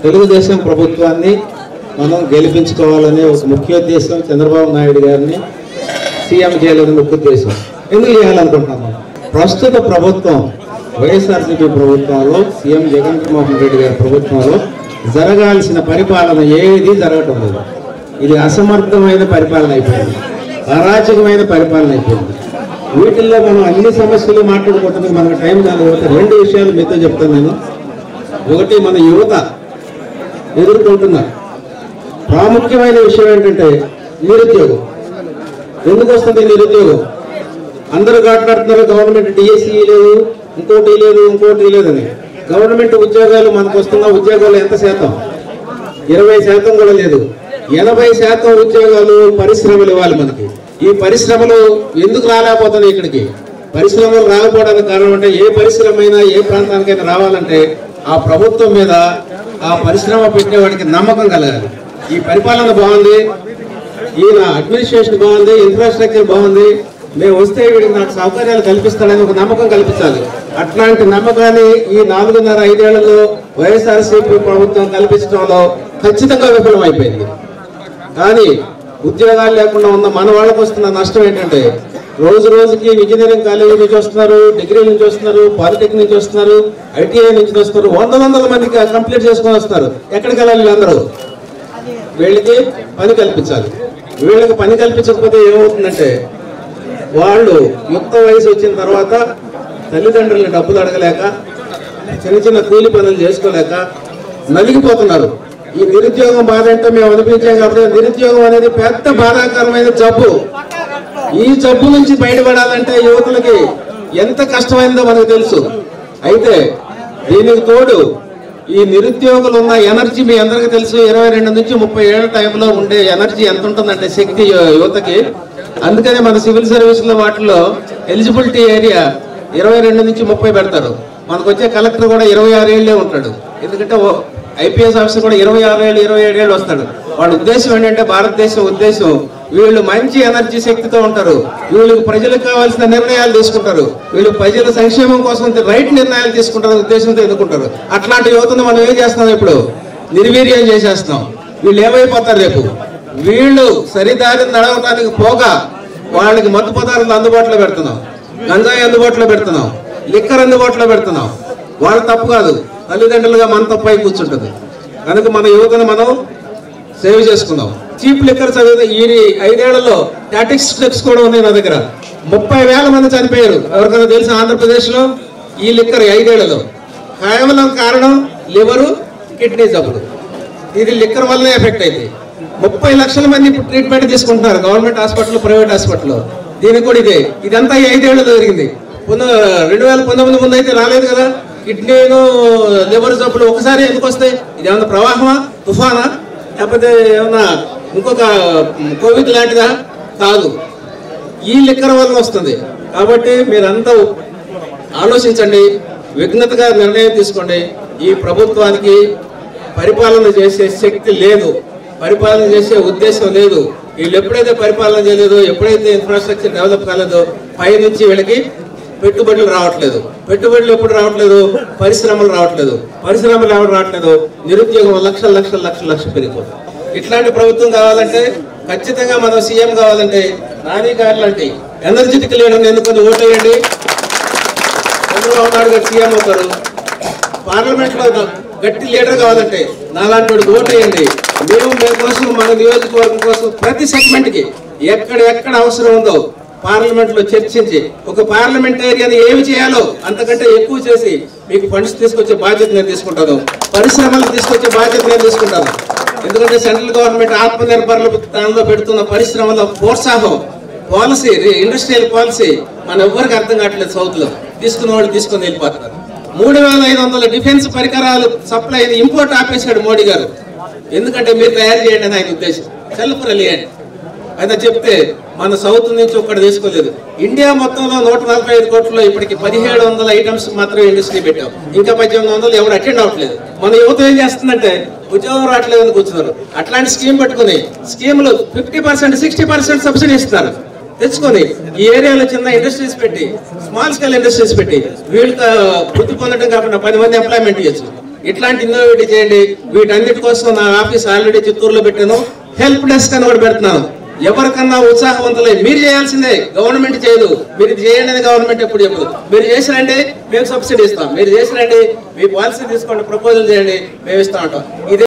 తెలుగుదేశం ప్రభుత్వాన్ని మనం గెలిపించుకోవాలనే ఒక ముఖ్యోద్దేశం చంద్రబాబు నాయుడు గారిని సీఎం చేయాలని ముఖ్య ఉద్దేశం. ఎందుకు చేయాలనుకుంటున్నాము? ప్రస్తుత ప్రభుత్వం వైఎస్ఆర్సీపీ ప్రభుత్వంలో సీఎం జగన్మోహన్ రెడ్డి గారి ప్రభుత్వంలో జరగాల్సిన పరిపాలన ఏది జరగటం లేదు. ఇది అసమర్థమైన పరిపాలన అయిపోయింది, అరాచకమైన పరిపాలన అయిపోయింది. వీటిల్లో మనం అన్ని సమస్యలు మాట్లాడుకుంటున్నాం, మనకు టైం కాదు. రెండు విషయాలు మీతో చెప్తాను నేను. ఒకటి, మన యువత ఎదుర్కొంటున్న ప్రాముఖ్యమైన విషయం ఏంటంటే నిరుద్యోగం. ఎందుకు వస్తుంది నిరుద్యోగం? అందరూ మాట్లాడుతున్నారు గవర్నమెంట్ డిఎస్సీ లేదు, ఇంకోటి లేదని. గవర్నమెంట్ ఉద్యోగాలు మనకు వస్తున్న ఉద్యోగాలు ఎంత శాతం? 20% కూడా లేదు. 80% ఉద్యోగాలు పరిశ్రమలు ఇవ్వాలి మనకి. ఈ పరిశ్రమలు ఎందుకు రాలేకపోతున్నాయి? ఇక్కడికి పరిశ్రమలు రాకపోవడానికి కారణం అంటే, ఏ పరిశ్రమ అయినా ఏ ప్రాంతానికైనా రావాలంటే ఆ ప్రభుత్వం మీద, ఆ పరిశ్రమ పెట్టేవాడికి నమ్మకం కలగాలి. ఈ పరిపాలన బాగుంది, ఈయన అడ్మినిస్ట్రేషన్ బాగుంది, ఇన్ఫ్రాస్ట్రక్చర్ బాగుంది, మేము వస్తే వీడికి నాకు సౌకర్యాలు కల్పిస్తాడని ఒక నమ్మకం కల్పించాలి. అట్లాంటి నమ్మకాన్ని ఈ 4.5 ఏళ్లలో వైఎస్ఆర్సీపీ ప్రభుత్వం కల్పించడంలో ఖచ్చితంగా విఫలమైపోయింది. కానీ ఉద్యోగాలు లేకుండా ఉన్న మన వాళ్ళకు వస్తున్న నష్టం ఏంటంటే, రోజు రోజుకి ఇంజనీరింగ్ కాలేజీ నుంచి వస్తున్నారు, డిగ్రీ నుంచి వస్తున్నారు, పాలిటెక్నిక్ నుంచి వస్తున్నారు, ఐటీఐ నుంచి వస్తున్నారు, వందల మందికి కంప్లీట్ చేసుకొని వస్తారు. ఎక్కడికి వెళ్ళాలి వీళ్ళందరూ? వీళ్ళకి పని కల్పించాలి. వీళ్ళకి పని కల్పించకపోతే ఏమవుతుందంటే, వాళ్ళు యుక్త వయసు వచ్చిన తర్వాత తల్లిదండ్రులని డబ్బులు అడగలేక, చిన్న కూలి పనులు చేసుకోలేక నలిగిపోతున్నారు. ఈ నిరుద్యోగం బాధ అంటే మేము అనిపించాం కాబట్టి, నిరుద్యోగం అనేది పెద్ద బాధాకరమైన జబ్బు. ఈ జబ్బు నుంచి బయటపడాలంటే యువకులకి ఎంత కష్టమైందో మనకు తెలుసు. అయితే దీనికి తోడు ఈ నిరుద్యోగులు ఉన్న ఎనర్జీ మీ అందరికీ తెలుసు. 22 నుంచి 30 ఏళ్ల టైంలో ఉండే ఎనర్జీ ఎంత ఉంటుందంటే శక్తి యువతకి. అందుకనే మన సివిల్ సర్వీసుల వాటిలో ఎలిజిబిలిటీ ఏరియా 22 నుంచి 30 పెడతారు. మనకు వచ్చే కలెక్టర్ కూడా 26 ఏళ్లే ఉంటాడు. ఎందుకంటే ఐపీఎస్ ఆఫీసర్ కూడా 26 ఏళ్ళు 27 ఏళ్ళు వస్తాడు. వాళ్ళ ఉద్దేశం ఏంటంటే, భారతదేశం ఉద్దేశం వీళ్ళు మంచి ఎనర్జీ శక్తితో ఉంటారు, వీళ్ళు ప్రజలకు కావాల్సిన నిర్ణయాలు తీసుకుంటారు, వీళ్ళు ప్రజల సంక్షేమం కోసం రైట్ నిర్ణయాలు తీసుకుంటారు ఉద్దేశంతో ఎన్నుకుంటారు. అట్లాంటి యువతను మనం ఏం చేస్తున్నాం? ఇప్పుడు నిర్వీర్యం చేసేస్తున్నాం. వీళ్ళు ఏమైపోతారు రేపు? వీళ్ళు సరిదారిని నడవడానికి పోగా వాళ్ళకి మత్తు పదార్థాలు అందుబాటులో పెడుతున్నాం, గంజాయి అందుబాటులో పెడుతున్నాం, లిక్కర్ అందుబాటులో పెడుతున్నాం. వాళ్ళ తప్పు కాదు, తల్లిదండ్రులుగా మన తప్పై కూర్చుంటుంది. కనుక మన యువతను మనం సేవ్ చేసుకుందాం. చీప్ లిక్కర్ చదివితే ఈ 5 ఏళ్లలో స్టాటిస్టిక్స్ కూడా ఉన్నాయి నా దగ్గర. 30,000 మంది చనిపోయారు. ఎవరికైనా తెలుసా ఆంధ్రప్రదేశ్లో ఈ లిక్కర్ 5 ఏళ్లలో? కేవలం కారణం లివరు, కిడ్నీ జబ్బులు. ఇది లిక్కర్ వల్లనే ఎఫెక్ట్ అయింది. 30 లక్షల మంది ఇప్పుడు ట్రీట్మెంట్ తీసుకుంటున్నారు గవర్నమెంట్ హాస్పిటల్, ప్రైవేట్ హాస్పిటల్లో. దీనికి కూడా ఇదే. ఇదంతా 5 ఏళ్లలో జరిగింది. 2019 ముందు అయితే రాలేదు కదా. కిడ్నీను లివర్ జబ్బులు ఒకసారి ఎందుకు వస్తాయి? ఇది ఏమన్నా ప్రవాహమా, తుఫానా, లేకపోతే ఏమన్నా ఇంకొక కోవిడ్ లాంటిదా? కాదు, ఈ లిక్కర్ వల్ల వస్తుంది. కాబట్టి మీరంతా ఆలోచించండి, విఘ్నతగా నిర్ణయం తీసుకోండి. ఈ ప్రభుత్వానికి పరిపాలన చేసే శక్తి లేదు, పరిపాలన చేసే ఉద్దేశం లేదు. వీళ్ళు ఎప్పుడైతే పరిపాలన చేయలేదో, ఎప్పుడైతే ఇన్ఫ్రాస్ట్రక్చర్ డెవలప్ కాలేదో, పైనుంచి వీళ్ళకి పెట్టుబడులు రావట్లేదు. పెట్టుబడులు ఎప్పుడు రావట్లేదు? పరిశ్రమలు రావట్లేదు. పరిశ్రమలు ఎవరు రావట్లేదు? నిరుద్యోగం లక్షలు పెరిగిపోతుంది. ఇట్లాంటి ప్రభుత్వం కావాలంటే, ఖచ్చితంగా మనం సీఎం కావాలంటే, నాని గారు లాంటి ఎనర్జెటిక్ లీడర్ని ఎన్నుకొని ఓటేయండి. చంద్రబాబు నాయుడు గారు సీఎం అవుతారు. పార్లమెంట్లో గట్టి లీడర్ కావాలంటే నాలాంటి వాడికి ఓటేయండి. మేము కోసం, మన నియోజకవర్గం కోసం ప్రతి సెగ్మెంట్కి ఎక్కడ అవసరం ఉందో పార్లమెంట్ లో చర్చించి, ఒక పార్లమెంటేరియన్ ఏమి చేయాలో అంతకంటే ఎక్కువ చేసి మీకు ఫండ్స్ తీసుకొచ్చే బాధ్యత నేను తీసుకుంటాను, పరిశ్రమలు తీసుకొచ్చే బాధ్యత నేను తీసుకుంటాను. ఎందుకంటే సెంట్రల్ గవర్నమెంట్ ఆత్మనిర్భర్ దానిలో పెడుతున్న పరిశ్రమల ప్రోత్సాహం పాలసీ, ఇండస్ట్రియల్ పాలసీ మన ఎవ్వరికి అర్థం కావట్లేదు. సౌత్ లో తీసుకుని వెళ్ళిపోతున్నారు. 3,500 డిఫెన్స్ పరికరాలు సప్లై ఇంపోర్ట్ ఆపేశాడు మోడీ గారు. ఎందుకంటే మీరు తయారు చేయండి అని ఆయన ఉద్దేశం. సెల్ఫ్ రిలయన్స్ అయితే చెప్తే మన సౌత్ నుంచి ఒక్కటి తీసుకోలేదు. ఇండియా మొత్తంలో 145 కోట్లలో ఇప్పటికి 1700 ఐటమ్స్ మాత్రమే ఇండస్ట్రీ పెట్టాం. ఇంకా 1800 ఎవరు అటెండ్ అవ్వట్లేదు. మన యువత ఏం చేస్తుందంటే, ఉద్యోగం రావట్లేదు అని కూర్చున్నారు. అట్లాంటి స్కీమ్ పెట్టుకుని, స్కీమ్లు 50%, 60% సబ్సిడీ ఇస్తున్నారు. తెచ్చుకొని ఈ ఏరియాలో చిన్న ఇండస్ట్రీస్ పెట్టి, స్మాల్ స్కేల్ ఇండస్ట్రీస్ పెట్టి, వీళ్ళకి వృత్తి పొందడం కాకుండా 10 మంది ఎంప్లాయ్మెంట్ ఇవ్వచ్చు. ఇట్లాంటి ఇన్నోవేటివ్ చేయండి. వీటన్నిటి కోసం నా ఆఫీస్ ఆల్రెడీ చిత్తూరులో పెట్టాను. హెల్ప్ డెస్క్ అని కూడా పెడుతున్నాను. ఎవరికన్నా ఉత్సాహవంతులై మీరు చేయాల్సిందే, గవర్నమెంట్ చేయదు. మీరు చేయండి అని గవర్నమెంట్ ఎప్పుడు చెప్పదు. మీరు చేసినండి మేము సబ్సిడీ ఇస్తాం, మీరు చేసినండి మీ పాలసీ తీసుకోండి, ప్రపోజల్ చేయండి, మేము ఇస్తాం అంటాం. ఇదే